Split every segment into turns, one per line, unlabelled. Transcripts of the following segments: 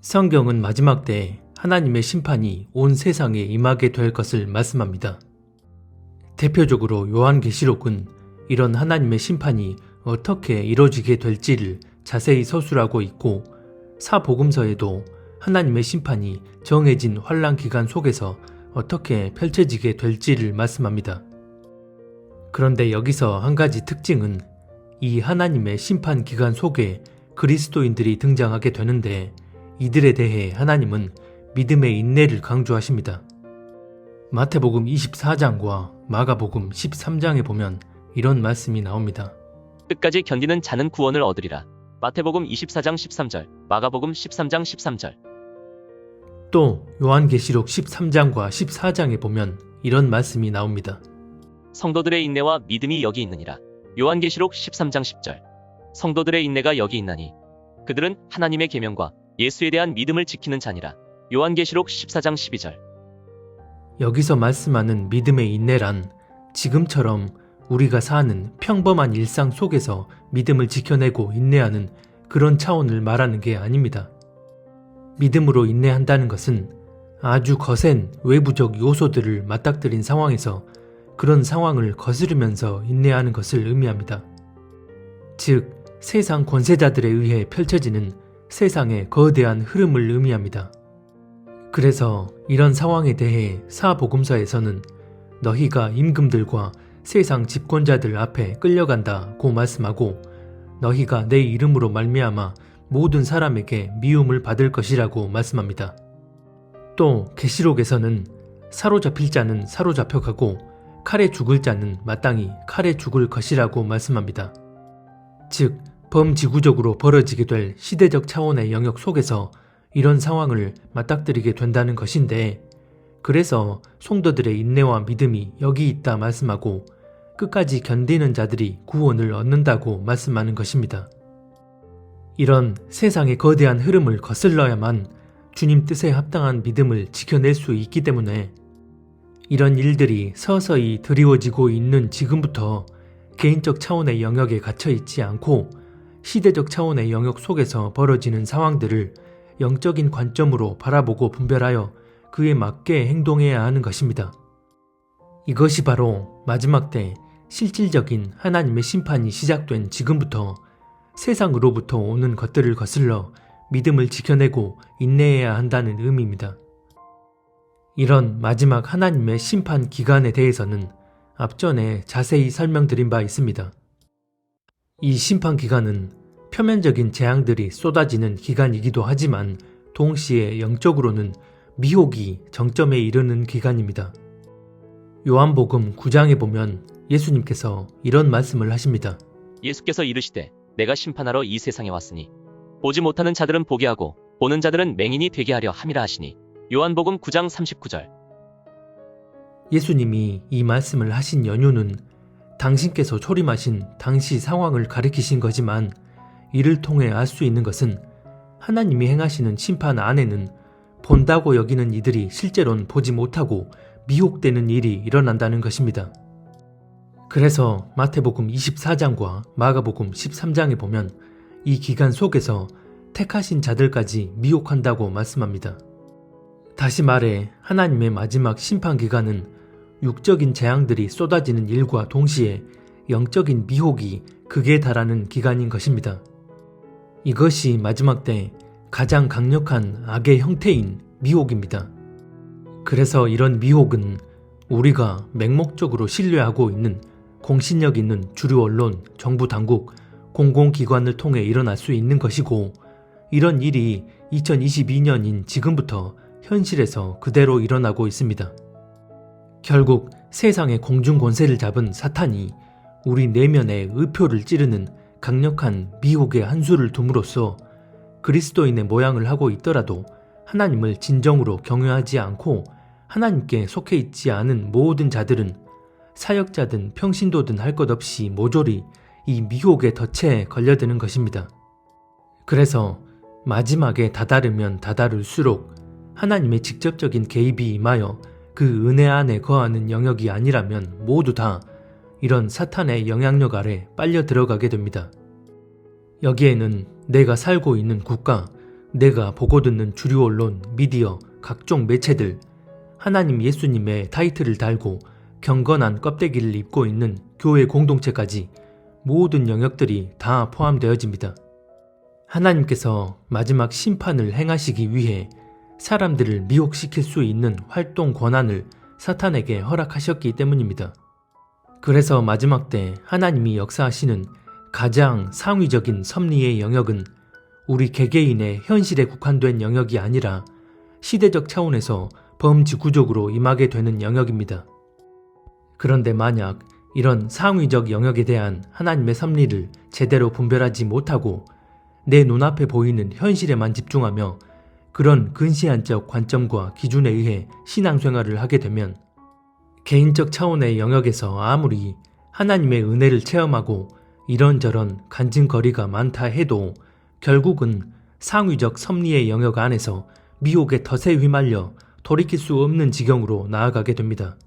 성경은 마지막 때에 하나님의 심판이 온 세상에 임하게 될 것을 말씀합니다. 대표적으로 요한계시록은 이런 하나님의 심판이 어떻게 이루어지게 될지를 자세히 서술하고 있고, 사복음서에도 하나님의 심판이 정해진 환란 기간 속에서 어떻게 펼쳐지게 될지를 말씀합니다. 그런데 여기서 한 가지 특징은 이 하나님의 심판 기간 속에 그리스도인들이 등장하게 되는데, 이들에 대해 하나님은 믿음의 인내를 강조하십니다. 마태복음 24장과 마가복음 13장에 보면 이런 말씀이 나옵니다.
끝까지 견디는 자는 구원을 얻으리라. 마태복음 24장 13절, 마가복음 13장 13절.
또 요한계시록 13장과 14장에 보면 이런 말씀이 나옵니다.
성도들의 인내와 믿음이 여기 있느니라. 요한계시록 13장 10절. 성도들의 인내가 여기 있나니 그들은 하나님의 계명과 예수에 대한 믿음을 지키는 자니라. 요한계시록 14장 12절.
여기서 말씀하는 믿음의 인내란 지금처럼 우리가 사는 평범한 일상 속에서 믿음을 지켜내고 인내하는 그런 차원을 말하는 게 아닙니다. 믿음으로 인내한다는 것은 아주 거센 외부적 요소들을 맞닥뜨린 상황에서 그런 상황을 거스르면서 인내하는 것을 의미합니다. 즉, 세상 권세자들에 의해 펼쳐지는 세상의 거대한 흐름을 의미합니다. 그래서 이런 상황에 대해 사복음서에서는 너희가 임금들과 세상 집권자들 앞에 끌려간다고 말씀하고, 너희가 내 이름으로 말미암아 모든 사람에게 미움을 받을 것이라고 말씀합니다. 또 계시록에서는 사로잡힐 자는 사로잡혀가고 칼에 죽을 자는 마땅히 칼에 죽을 것이라고 말씀합니다. 즉, 범지구적으로 벌어지게 될 시대적 차원의 영역 속에서 이런 상황을 맞닥뜨리게 된다는 것인데, 그래서 성도들의 인내와 믿음이 여기 있다 말씀하고 끝까지 견디는 자들이 구원을 얻는다고 말씀하는 것입니다. 이런 세상의 거대한 흐름을 거슬러야만 주님 뜻에 합당한 믿음을 지켜낼 수 있기 때문에 이런 일들이 서서히 드리워지고 있는 지금부터 개인적 차원의 영역에 갇혀 있지 않고 시대적 차원의 영역 속에서 벌어지는 상황들을 영적인 관점으로 바라보고 분별하여 그에 맞게 행동해야 하는 것입니다. 이것이 바로 마지막 때 실질적인 하나님의 심판이 시작된 지금부터 세상으로부터 오는 것들을 거슬러 믿음을 지켜내고 인내해야 한다는 의미입니다. 이런 마지막 하나님의 심판 기간에 대해서는 앞전에 자세히 설명드린 바 있습니다. 이 심판 기간은 표면적인 재앙들이 쏟아지는 기간이기도 하지만 동시에 영적으로는 미혹이 정점에 이르는 기간입니다. 요한복음 9장에 보면 예수님께서 이런 말씀을 하십니다.
예수께서 이르시되 내가 심판하러 이 세상에 왔으니 보지 못하는 자들은 보게 하고 보는 자들은 맹인이 되게 하려 함이라 하시니. 요한복음 9장 39절.
예수님이 이 말씀을 하신 연유는 당신께서 초림하신 당시 상황을 가리키신 거지만, 이를 통해 알 수 있는 것은 하나님이 행하시는 심판 안에는 본다고 여기는 이들이 실제로는 보지 못하고 미혹되는 일이 일어난다는 것입니다. 그래서 마태복음 24장과 마가복음 13장에 보면 이 기간 속에서 택하신 자들까지 미혹한다고 말씀합니다. 다시 말해 하나님의 마지막 심판 기간은 육적인 재앙들이 쏟아지는 일과 동시에 영적인 미혹이 극에 달하는 기간인 것입니다. 이것이 마지막 때 가장 강력한 악의 형태인 미혹입니다. 그래서 이런 미혹은 우리가 맹목적으로 신뢰하고 있는 공신력 있는 주류 언론, 정부 당국, 공공기관을 통해 일어날 수 있는 것이고, 이런 일이 2022년인 지금부터 현실에서 그대로 일어나고 있습니다. 결국 세상의 공중 권세를 잡은 사탄이 우리 내면에 의표를 찌르는 강력한 미혹의 한 수를 둠으로써 그리스도인의 모양을 하고 있더라도 하나님을 진정으로 경외하지 않고 하나님께 속해 있지 않은 모든 자들은 사역자든 평신도든 할 것 없이 모조리 이 미혹의 덫에 걸려드는 것입니다. 그래서 마지막에 다다르면 다다를수록 하나님의 직접적인 개입이 임하여 그 은혜 안에 거하는 영역이 아니라면 모두 다 이런 사탄의 영향력 아래 빨려 들어가게 됩니다. 여기에는 내가 살고 있는 국가, 내가 보고 듣는 주류 언론, 미디어, 각종 매체들, 하나님 예수님의 타이틀을 달고 경건한 껍데기를 입고 있는 교회 공동체까지 모든 영역들이 다 포함되어집니다. 하나님께서 마지막 심판을 행하시기 위해 사람들을 미혹시킬 수 있는 활동 권한을 사탄에게 허락하셨기 때문입니다. 그래서 마지막 때 하나님이 역사하시는 가장 상위적인 섭리의 영역은 우리 개개인의 현실에 국한된 영역이 아니라 시대적 차원에서 범지구적으로 임하게 되는 영역입니다. 그런데 만약 이런 상위적 영역에 대한 하나님의 섭리를 제대로 분별하지 못하고 내 눈앞에 보이는 현실에만 집중하며 그런 근시안적 관점과 기준에 의해 신앙생활을 하게 되면 개인적 차원의 영역에서 아무리 하나님의 은혜를 체험하고 이런저런 간증거리가 많다 해도 결국은 상위적 섭리의 영역 안에서 미혹의 덫에 휘말려 돌이킬 수 없는 지경으로 나아가게 됩니다.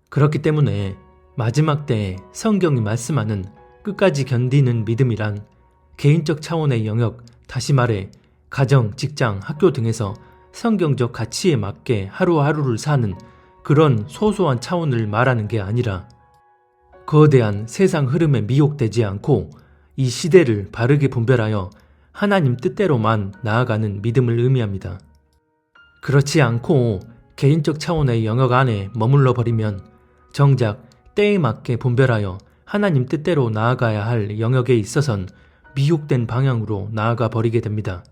그렇기 때문에 마지막 때에 성경이 말씀하는 끝까지 견디는 믿음이란 개인적 차원의 영역, 다시 말해 가정, 직장, 학교 등에서 성경적 가치에 맞게 하루하루를 사는 그런 소소한 차원을 말하는 게 아니라 거대한 세상 흐름에 미혹되지 않고 이 시대를 바르게 분별하여 하나님 뜻대로만 나아가는 믿음을 의미합니다. 그렇지 않고 개인적 차원의 영역 안에 머물러 버리면 정작 때에 맞게 분별하여 하나님 뜻대로 나아가야 할 영역에 있어선 미혹된 방향으로 나아가 버리게 됩니다.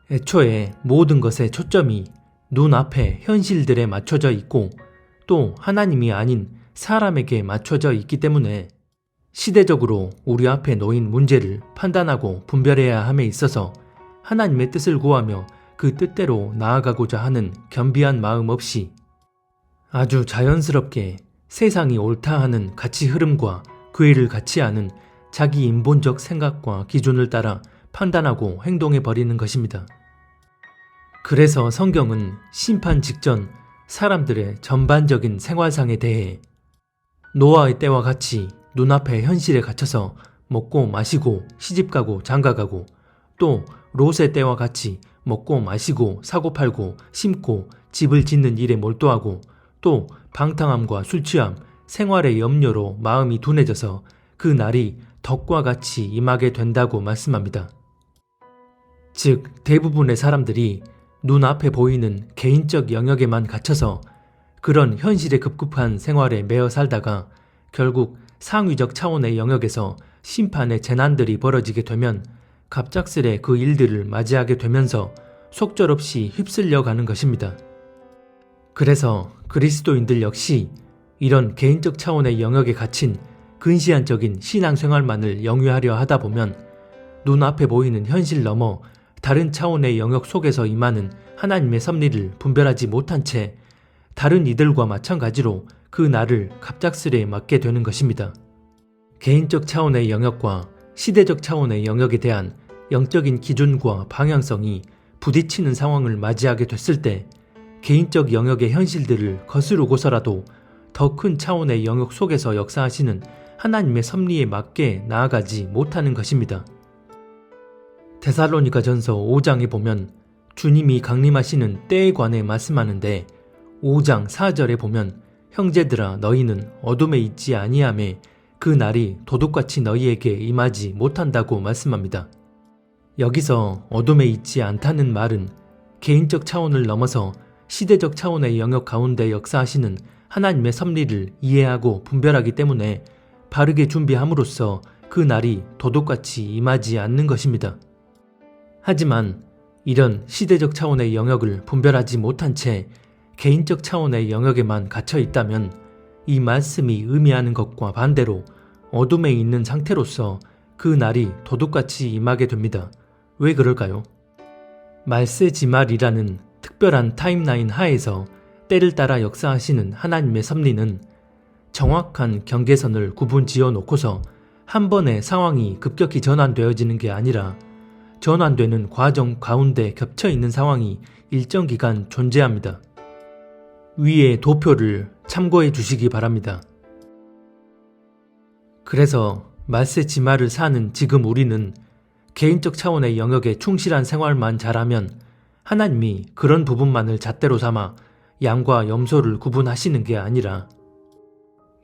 애초에 모든 것의 초점이 눈앞에 현실들에 맞춰져 있고 또 하나님이 아닌 사람에게 맞춰져 있기 때문에 시대적으로 우리 앞에 놓인 문제를 판단하고 분별해야 함에 있어서 하나님의 뜻을 구하며 그 뜻대로 나아가고자 하는 겸비한 마음 없이 아주 자연스럽게 세상이 옳다 하는 가치 흐름과 그 일을 같이 아는 자기 인본적 생각과 기준을 따라 판단하고 행동해 버리는 것입니다. 그래서 성경은 심판 직전 사람들의 전반적인 생활상에 대해 노아의 때와 같이 눈앞의 현실에 갇혀서 먹고 마시고 시집가고 장가가고 또 롯의 때와 같이 먹고 마시고 사고 팔고 심고 집을 짓는 일에 몰두하고 또 방탕함과 술취함, 생활의 염려로 마음이 둔해져서 그 날이 덕과 같이 임하게 된다고 말씀합니다. 즉 대부분의 사람들이 눈앞에 보이는 개인적 영역에만 갇혀서 그런 현실에 급급한 생활에 매여 살다가 결국 상위적 차원의 영역에서 심판의 재난들이 벌어지게 되면 갑작스레 그 일들을 맞이하게 되면서 속절없이 휩쓸려 가는 것입니다. 그래서 그리스도인들 역시 이런 개인적 차원의 영역에 갇힌 근시안적인 신앙생활만을 영위하려 하다 보면 눈앞에 보이는 현실 넘어 다른 차원의 영역 속에서 임하는 하나님의 섭리를 분별하지 못한 채 다른 이들과 마찬가지로 그 날을 갑작스레 맞게 되는 것입니다. 개인적 차원의 영역과 시대적 차원의 영역에 대한 영적인 기준과 방향성이 부딪히는 상황을 맞이하게 됐을 때 개인적 영역의 현실들을 거스르고서라도 더 큰 차원의 영역 속에서 역사하시는 하나님의 섭리에 맞게 나아가지 못하는 것입니다. 데살로니가전서 5장에 보면 주님이 강림하시는 때에 관해 말씀하는데 5장 4절에 보면 형제들아 너희는 어둠에 있지 아니하매 그 날이 도둑같이 너희에게 임하지 못한다고 말씀합니다. 여기서 어둠에 있지 않다는 말은 개인적 차원을 넘어서 시대적 차원의 영역 가운데 역사하시는 하나님의 섭리를 이해하고 분별하기 때문에 바르게 준비함으로써 그 날이 도둑같이 임하지 않는 것입니다. 하지만 이런 시대적 차원의 영역을 분별하지 못한 채 개인적 차원의 영역에만 갇혀 있다면 이 말씀이 의미하는 것과 반대로 어둠에 있는 상태로서 그 날이 도둑같이 임하게 됩니다. 왜 그럴까요? 말세지말이라는 특별한 타임라인 하에서 때를 따라 역사하시는 하나님의 섭리는 정확한 경계선을 구분 지어 놓고서 한 번에 상황이 급격히 전환되어지는 게 아니라 전환되는 과정 가운데 겹쳐 있는 상황이 일정 기간 존재합니다. 위의 도표를 참고해 주시기 바랍니다. 그래서 말세지말을 사는 지금 우리는 개인적 차원의 영역에 충실한 생활만 잘하면 하나님이 그런 부분만을 잣대로 삼아 양과 염소를 구분하시는 게 아니라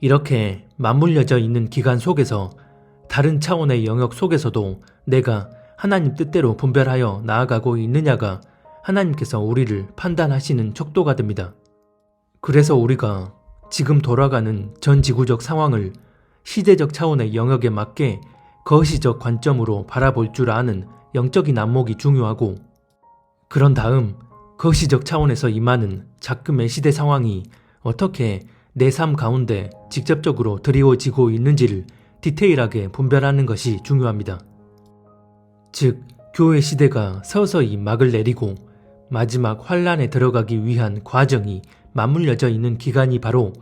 이렇게 맞물려져 있는 기간 속에서 다른 차원의 영역 속에서도 내가 하나님 뜻대로 분별하여 나아가고 있느냐가 하나님께서 우리를 판단하시는 척도가 됩니다. 그래서 우리가 지금 돌아가는 전 지구적 상황을 시대적 차원의 영역에 맞게 거시적 관점으로 바라볼 줄 아는 영적인 안목이 중요하고, 그런 다음 거시적 차원에서 임하는 작금의 시대 상황이 어떻게 내 삶 가운데 직접적으로 드리워지고 있는지를 디테일하게 분별하는 것이 중요합니다. 즉, 교회 시대가 서서히 막을 내리고 마지막 환란에 들어가기 위한 과정이 맞물려져 있는 기간이 바로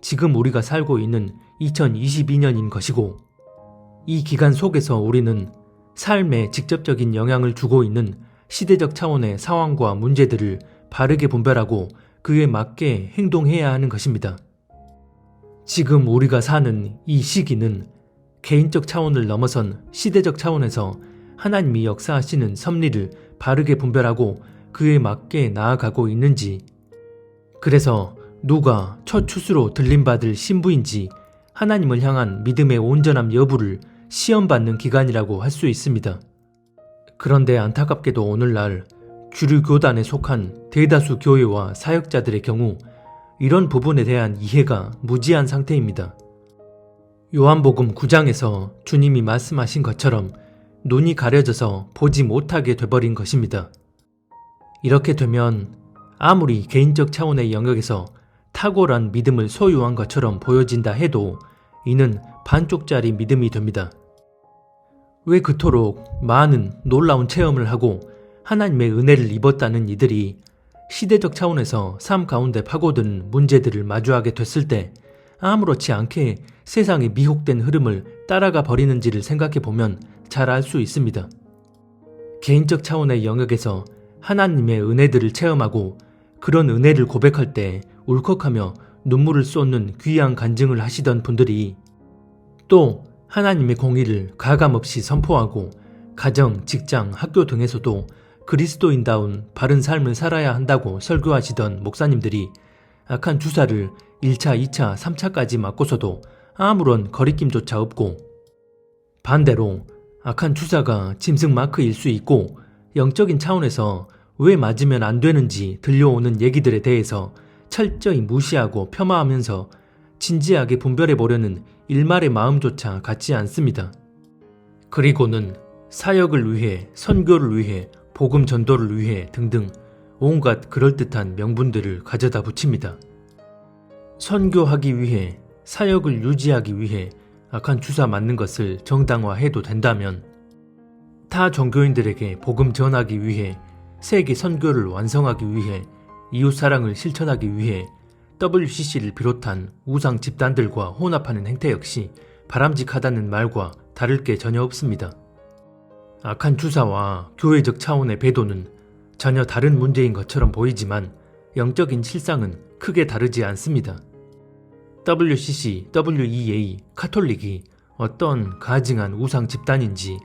지금 우리가 살고 있는 2022년인 것이고, 이 기간 속에서 우리는 삶에 직접적인 영향을 주고 있는 시대적 차원의 상황과 문제들을 바르게 분별하고 그에 맞게 행동해야 하는 것입니다. 지금 우리가 사는 이 시기는 개인적 차원을 넘어선 시대적 차원에서 하나님이 역사하시는 섭리를 바르게 분별하고 그에 맞게 나아가고 있는지, 그래서 누가 첫 추수로 들림받을 신부인지 하나님을 향한 믿음의 온전함 여부를 시험받는 기간이라고 할 수 있습니다. 그런데 안타깝게도 오늘날 주류 교단에 속한 대다수 교회와 사역자들의 경우 이런 부분에 대한 이해가 무지한 상태입니다. 요한복음 9장에서 주님이 말씀하신 것처럼 눈이 가려져서 보지 못하게 돼버린 것입니다. 이렇게 되면 아무리 개인적 차원의 영역에서 탁월한 믿음을 소유한 것처럼 보여진다 해도 이는 반쪽짜리 믿음이 됩니다. 왜 그토록 많은 놀라운 체험을 하고 하나님의 은혜를 입었다는 이들이 시대적 차원에서 삶 가운데 파고드는 문제들을 마주하게 됐을 때 아무렇지 않게 세상의 미혹된 흐름을 따라가 버리는지를 생각해 보면 잘 알 수 있습니다. 개인적 차원의 영역에서 하나님의 은혜들을 체험하고 그런 은혜를 고백할 때 울컥하며 눈물을 쏟는 귀한 간증을 하시던 분들이 또 하나님의 공의를 가감없이 선포하고 가정, 직장, 학교 등에서도 그리스도인다운 바른 삶을 살아야 한다고 설교하시던 목사님들이 악한 주사를 1차, 2차, 3차까지 맞고서도 아무런 거리낌조차 없고, 반대로 악한 주사가 짐승 마크일 수 있고 영적인 차원에서 왜 맞으면 안 되는지 들려오는 얘기들에 대해서 철저히 무시하고 폄하하면서 진지하게 분별해보려는 일말의 마음조차 갖지 않습니다. 그리고는 사역을 위해, 선교를 위해, 복음 전도를 위해 등등 온갖 그럴듯한 명분들을 가져다 붙입니다. 선교하기 위해, 사역을 유지하기 위해 악한 주사 맞는 것을 정당화해도 된다면 타 종교인들에게 복음 전하기 위해, 세계 선교를 완성하기 위해, 이웃사랑을 실천하기 위해 WCC를 비롯한 우상 집단들과 혼합하는 행태 역시 바람직하다는 말과 다를 게 전혀 없습니다. 악한 주사와 교회적 차원의 배도는 전혀 다른 문제인 것처럼 보이지만 영적인 실상은 크게 다르지 않습니다. WCC, WEA, 카톨릭이 어떤 가증한 우상 집단인지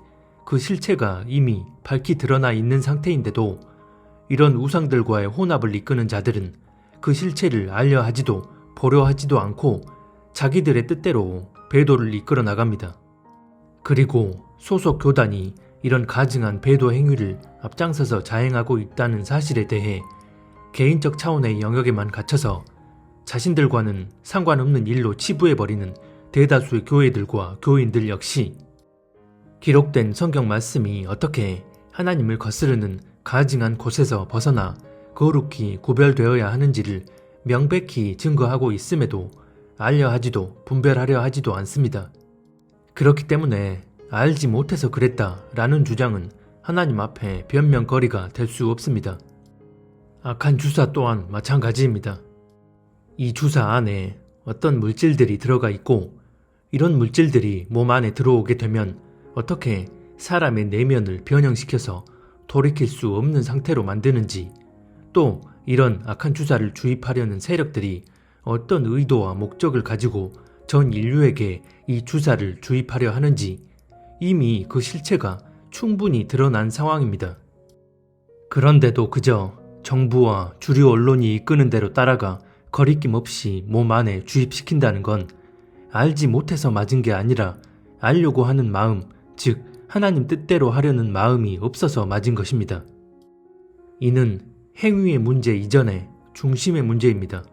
그 실체가 이미 밝히 드러나 있는 상태인데도 이런 우상들과의 혼합을 이끄는 자들은 그 실체를 알려 하지도 보려 하지도 않고 자기들의 뜻대로 배도를 이끌어 나갑니다. 그리고 소속 교단이 이런 가증한 배도 행위를 앞장서서 자행하고 있다는 사실에 대해 개인적 차원의 영역에만 갇혀서 자신들과는 상관없는 일로 치부해버리는 대다수의 교회들과 교인들 역시 기록된 성경 말씀이 어떻게 하나님을 거스르는 가증한 곳에서 벗어나 거룩히 구별되어야 하는지를 명백히 증거하고 있음에도 알려 하지도 분별하려 하지도 않습니다. 그렇기 때문에 알지 못해서 그랬다 라는 주장은 하나님 앞에 변명거리가 될 수 없습니다. 악한 주사 또한 마찬가지입니다. 이 주사 안에 어떤 물질들이 들어가 있고 이런 물질들이 몸 안에 들어오게 되면 어떻게 사람의 내면을 변형시켜서 돌이킬 수 없는 상태로 만드는지, 또 이런 악한 주사를 주입하려는 세력들이 어떤 의도와 목적을 가지고 전 인류에게 이 주사를 주입하려 하는지 이미 그 실체가 충분히 드러난 상황입니다. 그런데도 그저 정부와 주류 언론이 이끄는 대로 따라가 거리낌 없이 몸 안에 주입시킨다는 건 알지 못해서 맞은 게 아니라 알려고 하는 마음, 즉 하나님 뜻대로 하려는 마음이 없어서 맞은 것입니다. 이는 행위의 문제 이전에 중심의 문제입니다.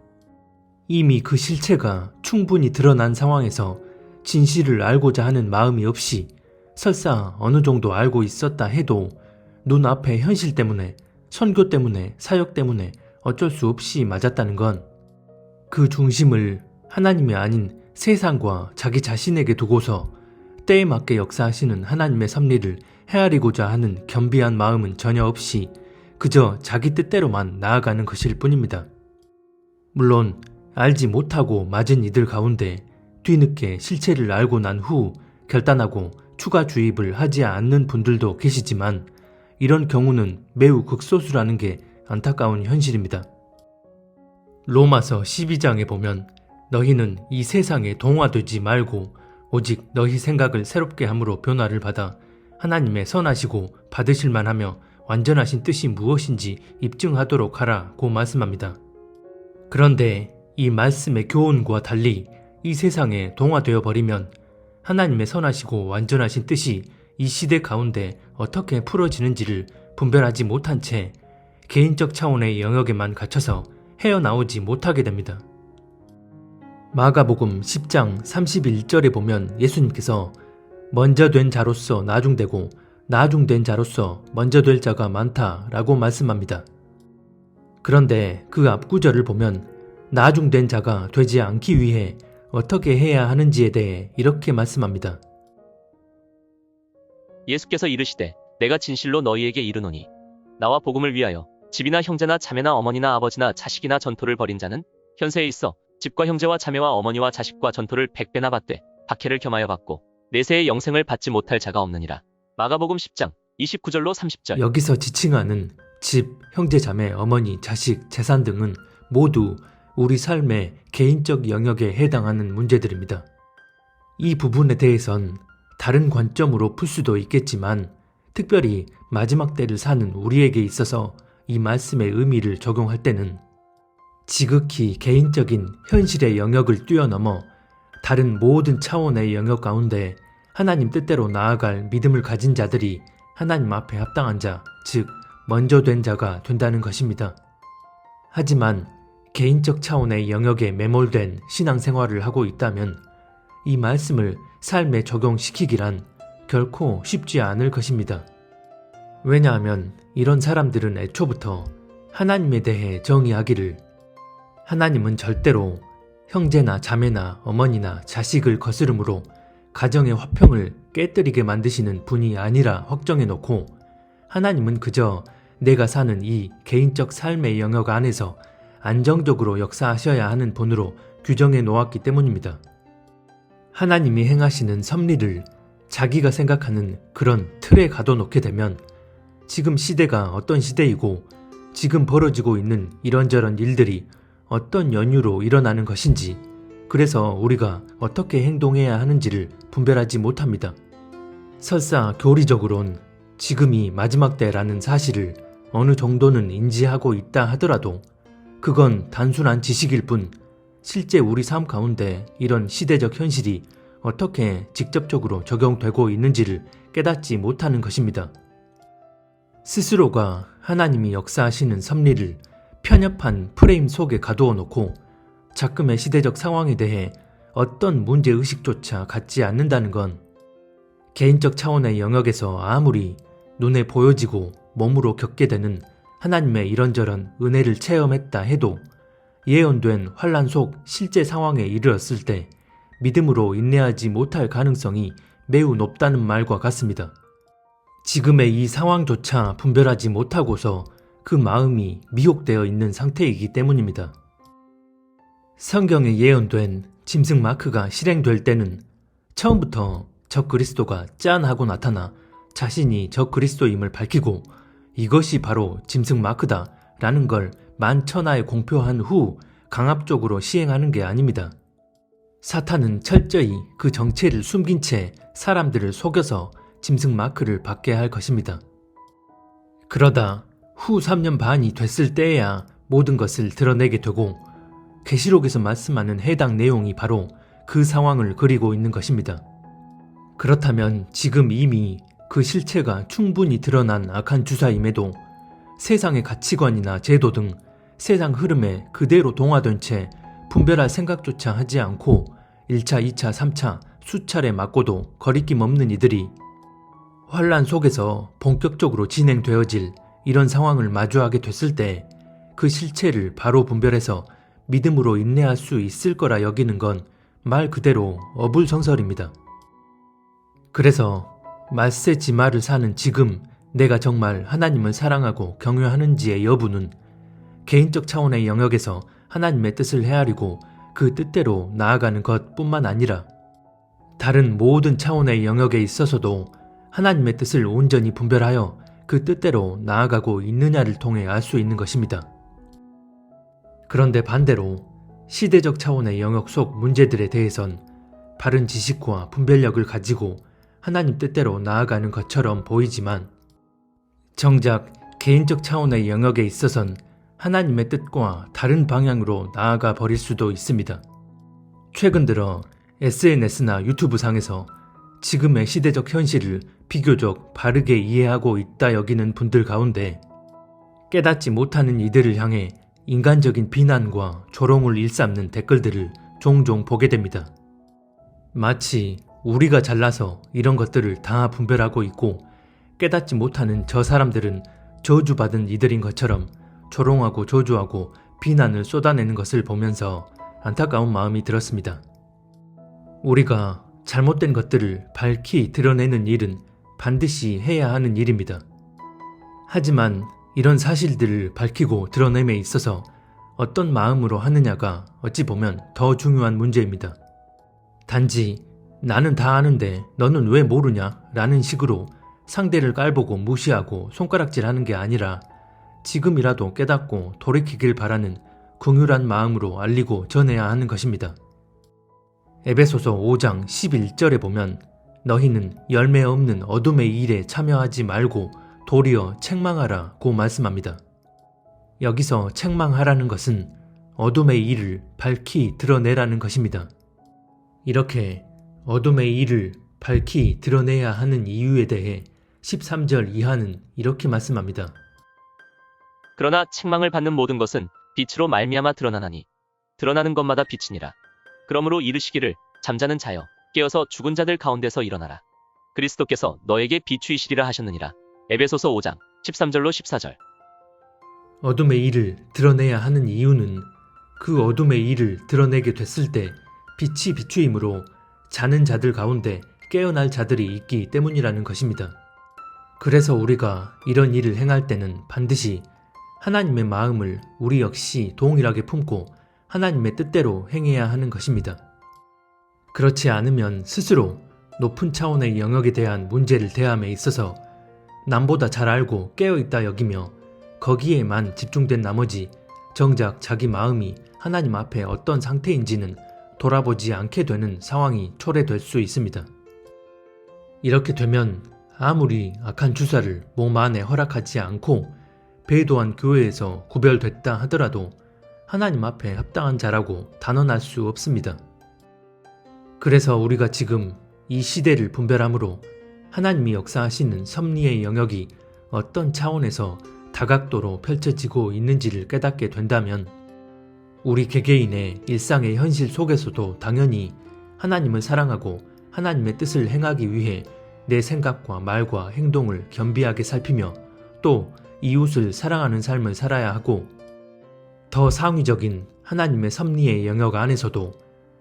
이미 그 실체가 충분히 드러난 상황에서 진실을 알고자 하는 마음이 없이 설사 어느 정도 알고 있었다 해도 눈앞의 현실 때문에, 선교 때문에, 사역 때문에 어쩔 수 없이 맞았다는 건 그 중심을 하나님이 아닌 세상과 자기 자신에게 두고서 때에 맞게 역사하시는 하나님의 섭리를 헤아리고자 하는 겸비한 마음은 전혀 없이 그저 자기 뜻대로만 나아가는 것일 뿐입니다. 물론 알지 못하고 맞은 이들 가운데 뒤늦게 실체를 알고 난 후 결단하고 추가 주입을 하지 않는 분들도 계시지만 이런 경우는 매우 극소수라는 게 안타까운 현실입니다. 로마서 12장에 보면 너희는 이 세상에 동화되지 말고 오직 너희 생각을 새롭게 함으로 변화를 받아 하나님의 선하시고 받으실 만하며 완전하신 뜻이 무엇인지 입증하도록 하라고 말씀합니다. 그런데 이 말씀의 교훈과 달리 이 세상에 동화되어 버리면 하나님의 선하시고 완전하신 뜻이 이 시대 가운데 어떻게 풀어지는지를 분별하지 못한 채 개인적 차원의 영역에만 갇혀서 헤어나오지 못하게 됩니다. 마가복음 10장 31절에 보면 예수님께서 먼저 된 자로서 나중되고 나중된 자로서 먼저 될 자가 많다라고 말씀합니다. 그런데 그 앞 구절을 보면 나중된 자가 되지 않기 위해 어떻게 해야 하는지에 대해 이렇게 말씀합니다.
예수께서 이르시되 내가 진실로 너희에게 이르노니 나와 복음을 위하여 집이나 형제나 자매나 어머니나 아버지나 자식이나 전토를 벌인 자는 현세에 있어 집과 형제와 자매와 어머니와 자식과 전토를 100배나 받되 박해를 겸하여 받고 내세의 영생을 받지 못할 자가 없느니라. 마가복음 10장 29절로 30절.
여기서 지칭하는 집, 형제, 자매, 어머니, 자식, 재산 등은 모두 우리 삶의 개인적 영역에 해당하는 문제들입니다. 이 부분에 대해선 다른 관점으로 풀 수도 있겠지만 특별히 마지막 때를 사는 우리에게 있어서 이 말씀의 의미를 적용할 때는 지극히 개인적인 현실의 영역을 뛰어넘어 다른 모든 차원의 영역 가운데 하나님 뜻대로 나아갈 믿음을 가진 자들이 하나님 앞에 합당한 자, 즉 먼저 된 자가 된다는 것입니다. 하지만 개인적 차원의 영역에 매몰된 신앙생활을 하고 있다면 이 말씀을 삶에 적용시키기란 결코 쉽지 않을 것입니다. 왜냐하면 이런 사람들은 애초부터 하나님에 대해 정의하기를 하나님은 절대로 형제나 자매나 어머니나 자식을 거스름으로 가정의 화평을 깨뜨리게 만드시는 분이 아니라 확정해놓고 하나님은 그저 내가 사는 이 개인적 삶의 영역 안에서 안정적으로 역사하셔야 하는 분으로 규정해 놓았기 때문입니다. 하나님이 행하시는 섭리를 자기가 생각하는 그런 틀에 가둬놓게 되면 지금 시대가 어떤 시대이고 지금 벌어지고 있는 이런저런 일들이 어떤 연유로 일어나는 것인지 그래서 우리가 어떻게 행동해야 하는지를 분별하지 못합니다. 설사 교리적으론 지금이 마지막 때라는 사실을 어느 정도는 인지하고 있다 하더라도 그건 단순한 지식일 뿐 실제 우리 삶 가운데 이런 시대적 현실이 어떻게 직접적으로 적용되고 있는지를 깨닫지 못하는 것입니다. 스스로가 하나님이 역사하시는 섭리를 편협한 프레임 속에 가두어 놓고 작금의 시대적 상황에 대해 어떤 문제의식조차 갖지 않는다는 건 개인적 차원의 영역에서 아무리 눈에 보여지고 몸으로 겪게 되는 하나님의 이런저런 은혜를 체험했다 해도 예언된 환난 속 실제 상황에 이르렀을 때 믿음으로 인내하지 못할 가능성이 매우 높다는 말과 같습니다. 지금의 이 상황조차 분별하지 못하고서 그 마음이 미혹되어 있는 상태이기 때문입니다. 성경에 예언된 짐승 마크가 실행될 때는 처음부터 적 그리스도가 짠 하고 나타나 자신이 적 그리스도임을 밝히고 이것이 바로 짐승 마크다 라는 걸 만천하에 공표한 후 강압적으로 시행하는 게 아닙니다. 사탄은 철저히 그 정체를 숨긴 채 사람들을 속여서 짐승 마크를 받게 할 것입니다. 그러다 후 3년 반이 됐을 때에야 모든 것을 드러내게 되고 계시록에서 말씀하는 해당 내용이 바로 그 상황을 그리고 있는 것입니다. 그렇다면 지금 이미 그 실체가 충분히 드러난 악한 주사임에도 세상의 가치관이나 제도 등 세상 흐름에 그대로 동화된 채 분별할 생각조차 하지 않고 1차, 2차, 3차 수차례 맞고도 거리낌 없는 이들이 환란 속에서 본격적으로 진행되어질 이런 상황을 마주하게 됐을 때 그 실체를 바로 분별해서 믿음으로 인내할 수 있을 거라 여기는 건 말 그대로 어불성설입니다. 그래서 말세지마를 사는 지금 내가 정말 하나님을 사랑하고 경외하는지의 여부는 개인적 차원의 영역에서 하나님의 뜻을 헤아리고 그 뜻대로 나아가는 것뿐만 아니라 다른 모든 차원의 영역에 있어서도 하나님의 뜻을 온전히 분별하여 그 뜻대로 나아가고 있느냐를 통해 알 수 있는 것입니다. 그런데 반대로 시대적 차원의 영역 속 문제들에 대해선 바른 지식과 분별력을 가지고 하나님 뜻대로 나아가는 것처럼 보이지만 정작 개인적 차원의 영역에 있어선 하나님의 뜻과 다른 방향으로 나아가 버릴 수도 있습니다. 최근 들어 SNS나 유튜브 상에서 지금의 시대적 현실을 비교적 바르게 이해하고 있다 여기는 분들 가운데 깨닫지 못하는 이들을 향해 인간적인 비난과 조롱을 일삼는 댓글들을 종종 보게 됩니다. 마치 우리가 잘나서 이런 것들을 다 분별하고 있고 깨닫지 못하는 저 사람들은 저주받은 이들인 것처럼 조롱하고 저주하고 비난을 쏟아내는 것을 보면서 안타까운 마음이 들었습니다. 우리가 잘못된 것들을 밝히 드러내는 일은 반드시 해야 하는 일입니다. 하지만 이런 사실들을 밝히고 드러냄에 있어서 어떤 마음으로 하느냐가 어찌 보면 더 중요한 문제입니다. 단지 나는 다 아는데 너는 왜 모르냐? 라는 식으로 상대를 깔보고 무시하고 손가락질하는 게 아니라 지금이라도 깨닫고 돌이키길 바라는 긍휼한 마음으로 알리고 전해야 하는 것입니다. 에베소서 5장 11절에 보면 너희는 열매 없는 어둠의 일에 참여하지 말고 도리어 책망하라고 말씀합니다. 여기서 책망하라는 것은 어둠의 일을 밝히 드러내라는 것입니다. 이렇게 어둠의 일을 밝히 드러내야 하는 이유에 대해 13절 이하는 이렇게 말씀합니다.
그러나 책망을 받는 모든 것은 빛으로 말미암아 드러나나니 드러나는 것마다 빛이니라. 그러므로 이르시기를 잠자는 자여 깨어서 죽은 자들 가운데서 일어나라. 그리스도께서 너에게 비추이시리라 하셨느니라. 에베소서 5장 13절로 14절.
어둠의 일을 드러내야 하는 이유는 그 어둠의 일을 드러내게 됐을 때 빛이 비추임으로 자는 자들 가운데 깨어날 자들이 있기 때문이라는 것입니다. 그래서 우리가 이런 일을 행할 때는 반드시 하나님의 마음을 우리 역시 동일하게 품고 하나님의 뜻대로 행해야 하는 것입니다. 그렇지 않으면 스스로 높은 차원의 영역에 대한 문제를 대함에 있어서 남보다 잘 알고 깨어있다 여기며 거기에만 집중된 나머지 정작 자기 마음이 하나님 앞에 어떤 상태인지는 돌아보지 않게 되는 상황이 초래될 수 있습니다. 이렇게 되면 아무리 악한 주사를 몸 안에 허락하지 않고 배도한 교회에서 구별됐다 하더라도 하나님 앞에 합당한 자라고 단언할 수 없습니다. 그래서 우리가 지금 이 시대를 분별함으로 하나님이 역사하시는 섭리의 영역이 어떤 차원에서 다각도로 펼쳐지고 있는지를 깨닫게 된다면 우리 개개인의 일상의 현실 속에서도 당연히 하나님을 사랑하고 하나님의 뜻을 행하기 위해 내 생각과 말과 행동을 겸비하게 살피며 또 이웃을 사랑하는 삶을 살아야 하고 더 상위적인 하나님의 섭리의 영역 안에서도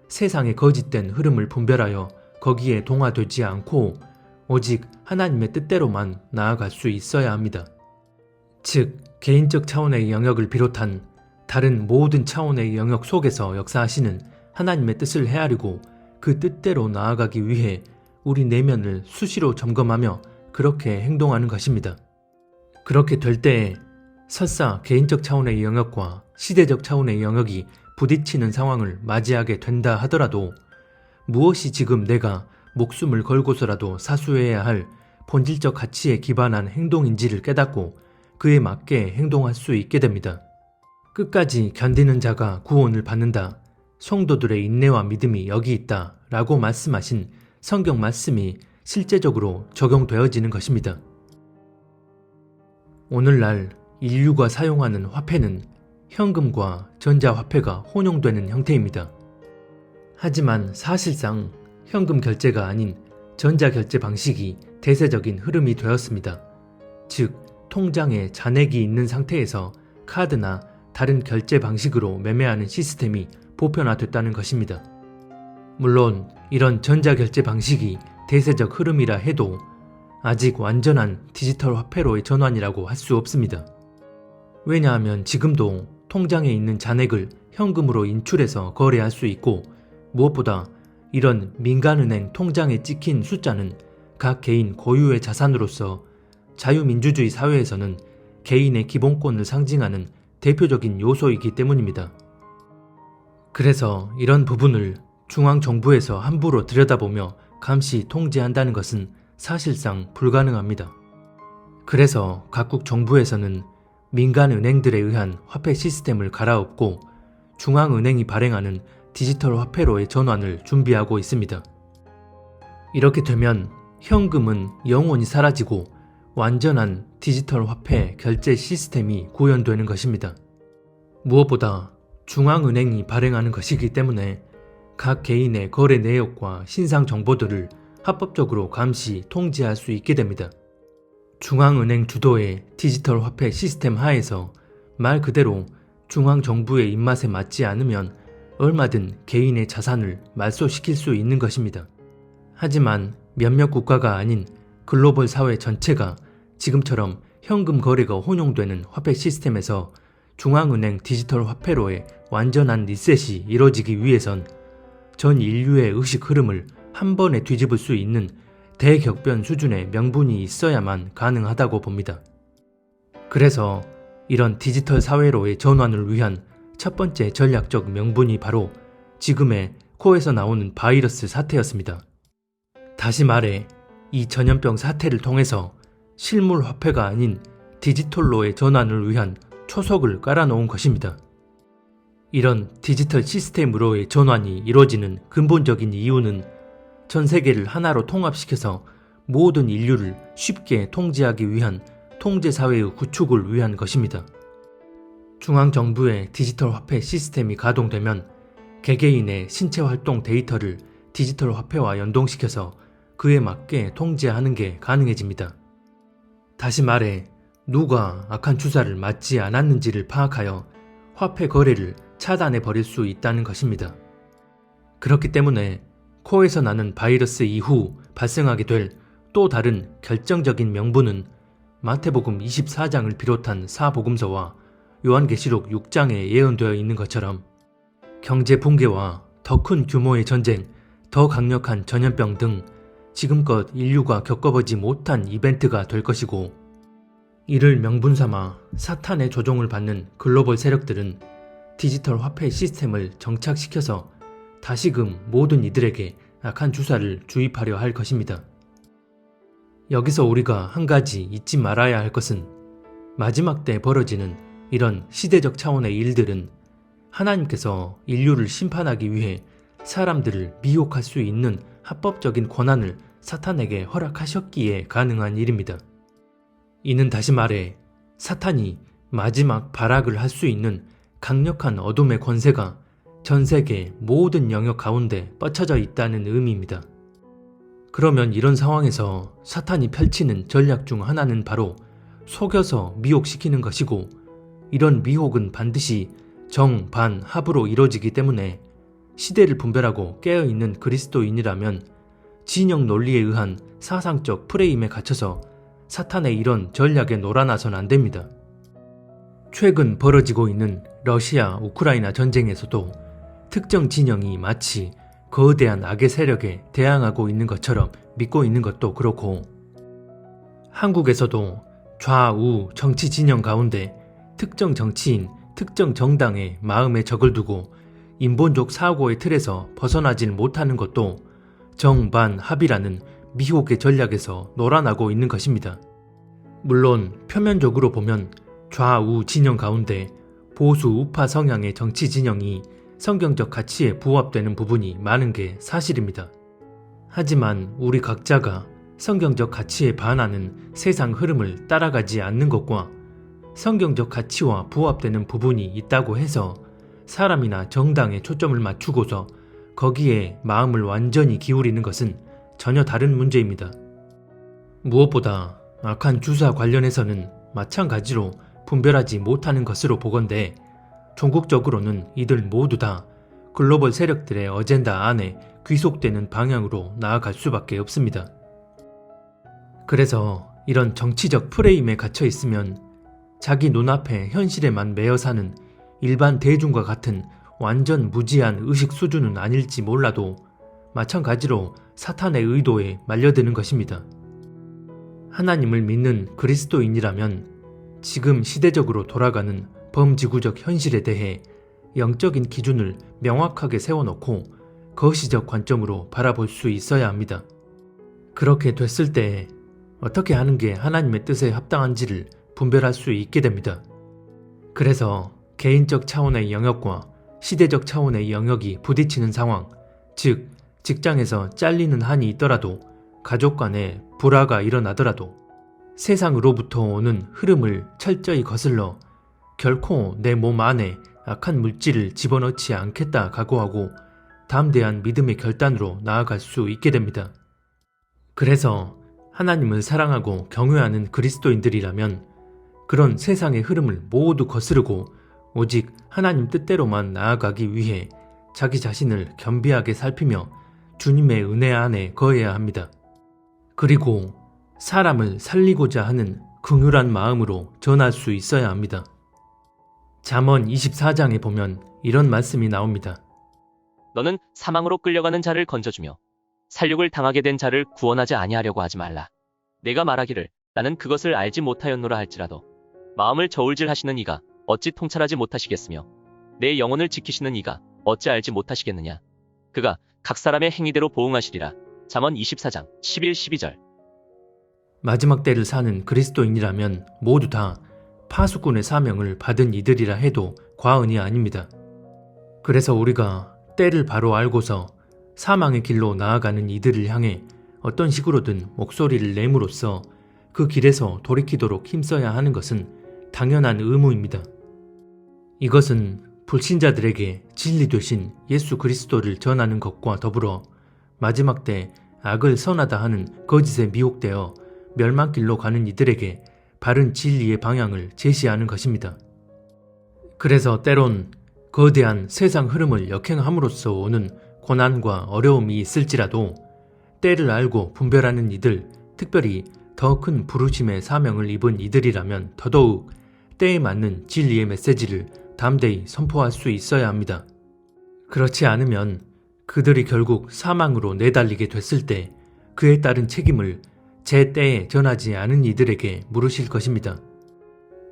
세상의 거짓된 흐름을 분별하여 거기에 동화되지 않고 오직 하나님의 뜻대로만 나아갈 수 있어야 합니다. 즉, 개인적 차원의 영역을 비롯한 다른 모든 차원의 영역 속에서 역사하시는 하나님의 뜻을 헤아리고 그 뜻대로 나아가기 위해 우리 내면을 수시로 점검하며 그렇게 행동하는 것입니다. 그렇게 될 때에 설사 개인적 차원의 영역과 시대적 차원의 영역이 부딪히는 상황을 맞이하게 된다 하더라도 무엇이 지금 내가 목숨을 걸고서라도 사수해야 할 본질적 가치에 기반한 행동인지를 깨닫고 그에 맞게 행동할 수 있게 됩니다. 끝까지 견디는 자가 구원을 받는다. 성도들의 인내와 믿음이 여기 있다. 라고 말씀하신 성경 말씀이 실제적으로 적용되어지는 것입니다. 오늘날 인류가 사용하는 화폐는 현금과 전자화폐가 혼용되는 형태입니다. 하지만 사실상 현금 결제가 아닌 전자결제 방식이 대세적인 흐름이 되었습니다. 즉, 통장에 잔액이 있는 상태에서 카드나 다른 결제 방식으로 매매하는 시스템이 보편화됐다는 것입니다. 물론 이런 전자결제 방식이 대세적 흐름이라 해도 아직 완전한 디지털 화폐로의 전환이라고 할 수 없습니다. 왜냐하면 지금도 통장에 있는 잔액을 현금으로 인출해서 거래할 수 있고, 무엇보다 이런 민간은행 통장에 찍힌 숫자는 각 개인 고유의 자산으로서 자유민주주의 사회에서는 개인의 기본권을 상징하는 대표적인 요소이기 때문입니다. 그래서 이런 부분을 중앙정부에서 함부로 들여다보며 감시 통제한다는 것은 사실상 불가능합니다. 그래서 각국 정부에서는 민간 은행들에 의한 화폐 시스템을 갈아엎고 중앙은행이 발행하는 디지털 화폐로의 전환을 준비하고 있습니다. 이렇게 되면 현금은 영원히 사라지고 완전한 디지털 화폐 결제 시스템이 구현되는 것입니다. 무엇보다 중앙은행이 발행하는 것이기 때문에 각 개인의 거래 내역과 신상 정보들을 합법적으로 감시, 통제할 수 있게 됩니다. 중앙은행 주도의 디지털 화폐 시스템 하에서 말 그대로 중앙정부의 입맛에 맞지 않으면 얼마든 개인의 자산을 말소시킬 수 있는 것입니다. 하지만 몇몇 국가가 아닌 글로벌 사회 전체가 지금처럼 현금 거래가 혼용되는 화폐 시스템에서 중앙은행 디지털 화폐로의 완전한 리셋이 이뤄지기 위해선 전 인류의 의식 흐름을 한 번에 뒤집을 수 있는 대격변 수준의 명분이 있어야만 가능하다고 봅니다. 그래서 이런 디지털 사회로의 전환을 위한 첫 번째 전략적 명분이 바로 지금의 코에서 나오는 바이러스 사태였습니다. 다시 말해 이 전염병 사태를 통해서 실물 화폐가 아닌 디지털로의 전환을 위한 초석을 깔아놓은 것입니다. 이런 디지털 시스템으로의 전환이 이루어지는 근본적인 이유는 전 세계를 하나로 통합시켜서 모든 인류를 쉽게 통제하기 위한 통제사회의 구축을 위한 것입니다. 중앙정부의 디지털 화폐 시스템이 가동되면 개개인의 신체 활동 데이터를 디지털 화폐와 연동시켜서 그에 맞게 통제하는 게 가능해집니다. 다시 말해 누가 악한 주사를 맞지 않았는지를 파악하여 화폐 거래를 차단해 버릴 수 있다는 것입니다. 그렇기 때문에 코에서 나는 바이러스 이후 발생하게 될 또 다른 결정적인 명분은 마태복음 24장을 비롯한 사복음서와 요한계시록 6장에 예언되어 있는 것처럼 경제 붕괴와 더 큰 규모의 전쟁, 더 강력한 전염병 등 지금껏 인류가 겪어보지 못한 이벤트가 될 것이고, 이를 명분 삼아 사탄의 조종을 받는 글로벌 세력들은 디지털 화폐 시스템을 정착시켜서 다시금 모든 이들에게 악한 주사를 주입하려 할 것입니다. 여기서 우리가 한 가지 잊지 말아야 할 것은 마지막 때 벌어지는 이런 시대적 차원의 일들은 하나님께서 인류를 심판하기 위해 사람들을 미혹할 수 있는 합법적인 권한을 사탄에게 허락하셨기에 가능한 일입니다. 이는 다시 말해 사탄이 마지막 발악을 할 수 있는 강력한 어둠의 권세가 전 세계 모든 영역 가운데 뻗쳐져 있다는 의미입니다. 그러면 이런 상황에서 사탄이 펼치는 전략 중 하나는 바로 속여서 미혹시키는 것이고, 이런 미혹은 반드시 정, 반, 합으로 이루어지기 때문에 시대를 분별하고 깨어있는 그리스도인이라면 진영 논리에 의한 사상적 프레임에 갇혀서 사탄의 이런 전략에 놀아나선 안 됩니다. 최근 벌어지고 있는 러시아, 우크라이나 전쟁에서도 특정 진영이 마치 거대한 악의 세력에 대항하고 있는 것처럼 믿고 있는 것도 그렇고, 한국에서도 좌우 정치 진영 가운데 특정 정치인, 특정 정당의 마음에 적을 두고 인본적 사고의 틀에서 벗어나질 못하는 것도 정반합이라는 미혹의 전략에서 놀아나고 있는 것입니다. 물론 표면적으로 보면 좌우 진영 가운데 보수 우파 성향의 정치 진영이 성경적 가치에 부합되는 부분이 많은 게 사실입니다. 하지만 우리 각자가 성경적 가치에 반하는 세상 흐름을 따라가지 않는 것과 성경적 가치와 부합되는 부분이 있다고 해서 사람이나 정당에 초점을 맞추고서 거기에 마음을 완전히 기울이는 것은 전혀 다른 문제입니다. 무엇보다 악한 주사 관련해서는 마찬가지로 분별하지 못하는 것으로 보건대 종국적으로는 이들 모두 다 글로벌 세력들의 어젠다 안에 귀속되는 방향으로 나아갈 수밖에 없습니다. 그래서 이런 정치적 프레임에 갇혀 있으면 자기 눈앞에 현실에만 매여 사는 일반 대중과 같은 완전 무지한 의식 수준은 아닐지 몰라도 마찬가지로 사탄의 의도에 말려드는 것입니다. 하나님을 믿는 그리스도인이라면 지금 시대적으로 돌아가는 범지구적 현실에 대해 영적인 기준을 명확하게 세워놓고 거시적 관점으로 바라볼 수 있어야 합니다. 그렇게 됐을 때 어떻게 하는 게 하나님의 뜻에 합당한지를 분별할 수 있게 됩니다. 그래서 개인적 차원의 영역과 시대적 차원의 영역이 부딪히는 상황, 즉 직장에서 잘리는 한이 있더라도 가족 간에 불화가 일어나더라도 세상으로부터 오는 흐름을 철저히 거슬러 결코 내 몸 안에 악한 물질을 집어넣지 않겠다 각오하고 담대한 믿음의 결단으로 나아갈 수 있게 됩니다. 그래서 하나님을 사랑하고 경외하는 그리스도인들이라면 그런 세상의 흐름을 모두 거스르고 오직 하나님 뜻대로만 나아가기 위해 자기 자신을 겸비하게 살피며 주님의 은혜 안에 거해야 합니다. 그리고 사람을 살리고자 하는 긍휼한 마음으로 전할 수 있어야 합니다. 잠언 24장에 보면 이런 말씀이 나옵니다.
너는 사망으로 끌려가는 자를 건져주며 살육을 당하게 된 자를 구원하지 아니하려고 하지 말라. 내가 말하기를 나는 그것을 알지 못하였노라 할지라도 마음을 저울질하시는 이가 어찌 통찰하지 못하시겠으며 내 영혼을 지키시는 이가 어찌 알지 못하시겠느냐. 그가 각 사람의 행위대로 보응하시리라. 잠언 24장 11-12절.
마지막 때를 사는 그리스도인이라면 모두 다 파수꾼의 사명을 받은 이들이라 해도 과언이 아닙니다. 그래서 우리가 때를 바로 알고서 사망의 길로 나아가는 이들을 향해 어떤 식으로든 목소리를 내므로써 그 길에서 돌이키도록 힘써야 하는 것은 당연한 의무입니다. 이것은 불신자들에게 진리 되신 예수 그리스도를 전하는 것과 더불어 마지막 때 악을 선하다 하는 거짓에 미혹되어 멸망길로 가는 이들에게 바른 진리의 방향을 제시하는 것입니다. 그래서 때론 거대한 세상 흐름을 역행함으로써 오는 고난과 어려움이 있을지라도 때를 알고 분별하는 이들, 특별히 더 큰 부르심의 사명을 입은 이들이라면 더더욱 때에 맞는 진리의 메시지를 담대히 선포할 수 있어야 합니다. 그렇지 않으면 그들이 결국 사망으로 내달리게 됐을 때 그에 따른 책임을 제 때에 전하지 않은 이들에게 물으실 것입니다.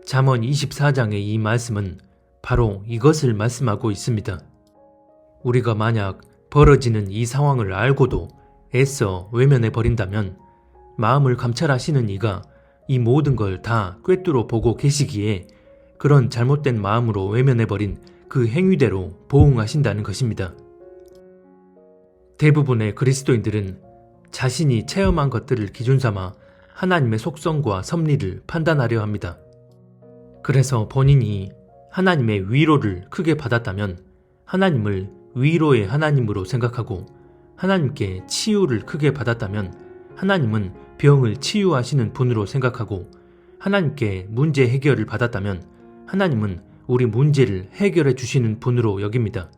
잠언 24장의 이 말씀은 바로 이것을 말씀하고 있습니다. 우리가 만약 벌어지는 이 상황을 알고도 애써 외면해 버린다면 마음을 감찰하시는 이가 이 모든 걸 다 꿰뚫어 보고 계시기에 그런 잘못된 마음으로 외면해버린 그 행위대로 보응하신다는 것입니다. 대부분의 그리스도인들은 자신이 체험한 것들을 기준 삼아 하나님의 속성과 섭리를 판단하려 합니다. 그래서 본인이 하나님의 위로를 크게 받았다면 하나님을 위로의 하나님으로 생각하고 하나님께 치유를 크게 받았다면 하나님은 병을 치유하시는 분으로 생각하고 하나님께 문제 해결을 받았다면 하나님은 우리 문제를 해결해 주시는 분으로 여깁니다.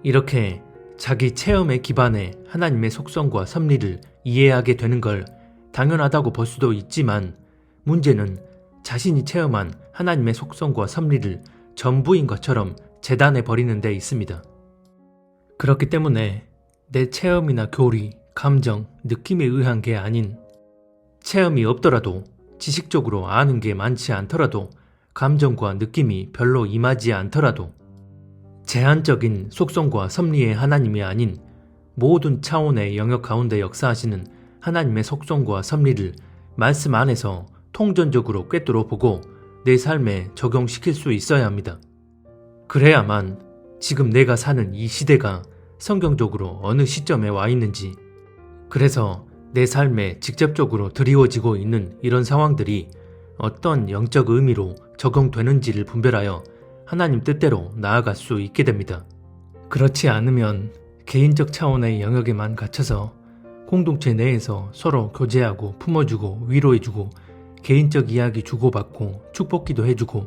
이렇게 자기 체험에 기반해 하나님의 속성과 섭리를 이해하게 되는 걸 당연하다고 볼 수도 있지만 문제는 자신이 체험한 하나님의 속성과 섭리를 전부인 것처럼 재단해 버리는 데 있습니다. 그렇기 때문에 내 체험이나 교리, 감정, 느낌에 의한 게 아닌 체험이 없더라도 지식적으로 아는 게 많지 않더라도 감정과 느낌이 별로 임하지 않더라도 제한적인 속성과 섭리의 하나님이 아닌 모든 차원의 영역 가운데 역사하시는 하나님의 속성과 섭리를 말씀 안에서 통전적으로 꿰뚫어 보고 내 삶에 적용시킬 수 있어야 합니다. 그래야만 지금 내가 사는 이 시대가 성경적으로 어느 시점에 와 있는지, 그래서 내 삶에 직접적으로 드리워지고 있는 이런 상황들이 어떤 영적 의미로 적용되는지를 분별하여 하나님 뜻대로 나아갈 수 있게 됩니다. 그렇지 않으면 개인적 차원의 영역에만 갇혀서 공동체 내에서 서로 교제하고 품어주고 위로해주고 개인적 이야기 주고받고 축복기도 해주고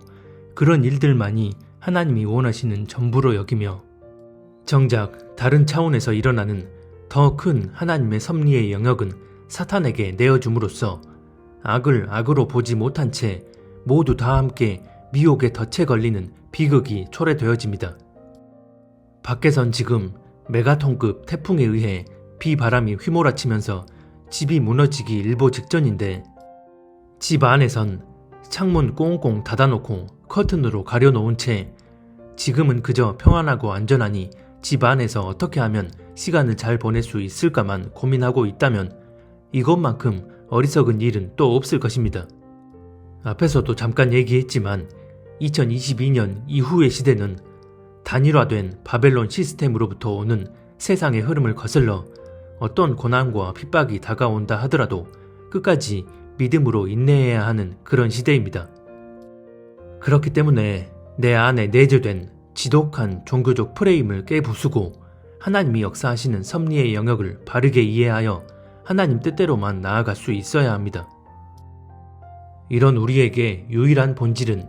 그런 일들만이 하나님이 원하시는 전부로 여기며 정작 다른 차원에서 일어나는 더 큰 하나님의 섭리의 영역은 사탄에게 내어줌으로써 악을 악으로 보지 못한 채 모두 다 함께 미혹의 덫에 걸리는 비극이 초래되어집니다. 밖에선 지금 메가톤급 태풍에 의해 비바람이 휘몰아치면서 집이 무너지기 일보 직전인데 집 안에선 창문 꽁꽁 닫아놓고 커튼으로 가려놓은 채 지금은 그저 평안하고 안전하니 집 안에서 어떻게 하면 시간을 잘 보낼 수 있을까만 고민하고 있다면 이것만큼 어리석은 일은 또 없을 것입니다. 앞에서도 잠깐 얘기했지만 2022년 이후의 시대는 단일화된 바벨론 시스템으로부터 오는 세상의 흐름을 거슬러 어떤 고난과 핍박이 다가온다 하더라도 끝까지 믿음으로 인내해야 하는 그런 시대입니다. 그렇기 때문에 내 안에 내재된 지독한 종교적 프레임을 깨부수고 하나님이 역사하시는 섭리의 영역을 바르게 이해하여 하나님 뜻대로만 나아갈 수 있어야 합니다. 이런 우리에게 유일한 본질은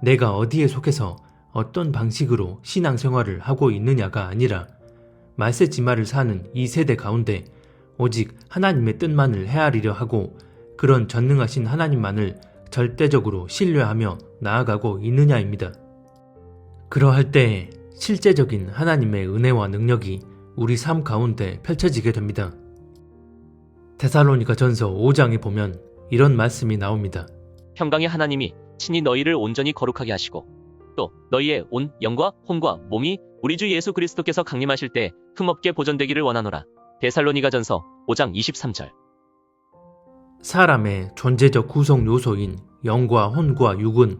내가 어디에 속해서 어떤 방식으로 신앙생활을 하고 있느냐가 아니라 말세지마를 사는 이 세대 가운데 오직 하나님의 뜻만을 헤아리려 하고 그런 전능하신 하나님만을 절대적으로 신뢰하며 나아가고 있느냐입니다. 그러할 때 실제적인 하나님의 은혜와 능력이 우리 삶 가운데 펼쳐지게 됩니다. 데살로니가 전서 5장에 보면 이런 말씀이 나옵니다.
평강의 하나님이 친히 너희를 온전히 거룩하게 하시고 또 너희의 온 영과 혼과 몸이 우리 주 예수 그리스도께서 강림하실 때 흠없게 보존되기를 원하노라. 데살로니가 전서 5장 23절.
사람의 존재적 구성 요소인 영과 혼과 육은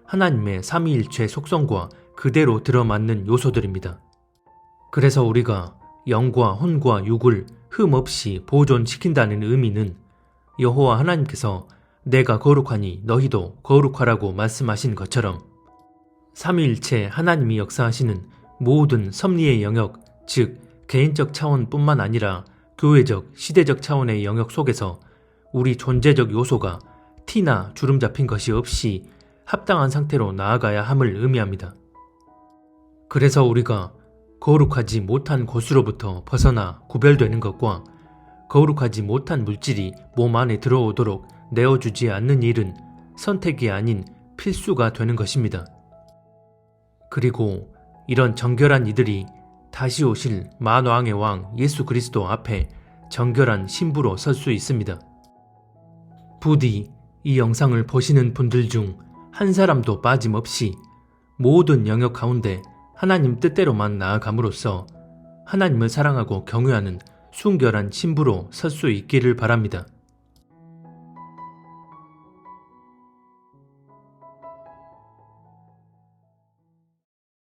하나님의 삼위일체 속성과 그대로 들어맞는 요소들입니다. 그래서 우리가 영과 혼과 육을 흠없이 보존시킨다는 의미는 여호와 하나님께서 내가 거룩하니 너희도 거룩하라고 말씀하신 것처럼 삼위일체 하나님이 역사하시는 모든 섭리의 영역, 즉 개인적 차원뿐만 아니라 교회적, 시대적 차원의 영역 속에서 우리 존재적 요소가 티나 주름 잡힌 것이 없이 합당한 상태로 나아가야 함을 의미합니다. 그래서 우리가 거룩하지 못한 곳으로부터 벗어나 구별되는 것과 거룩하지 못한 물질이 몸 안에 들어오도록 내어주지 않는 일은 선택이 아닌 필수가 되는 것입니다. 그리고 이런 정결한 이들이 다시 오실 만왕의 왕 예수 그리스도 앞에 정결한 신부로 설 수 있습니다. 부디 이 영상을 보시는 분들 중 한 사람도 빠짐없이 모든 영역 가운데 하나님 뜻대로만 나아감으로써 하나님을 사랑하고 경외하는 순결한 신부로 설 수 있기를 바랍니다.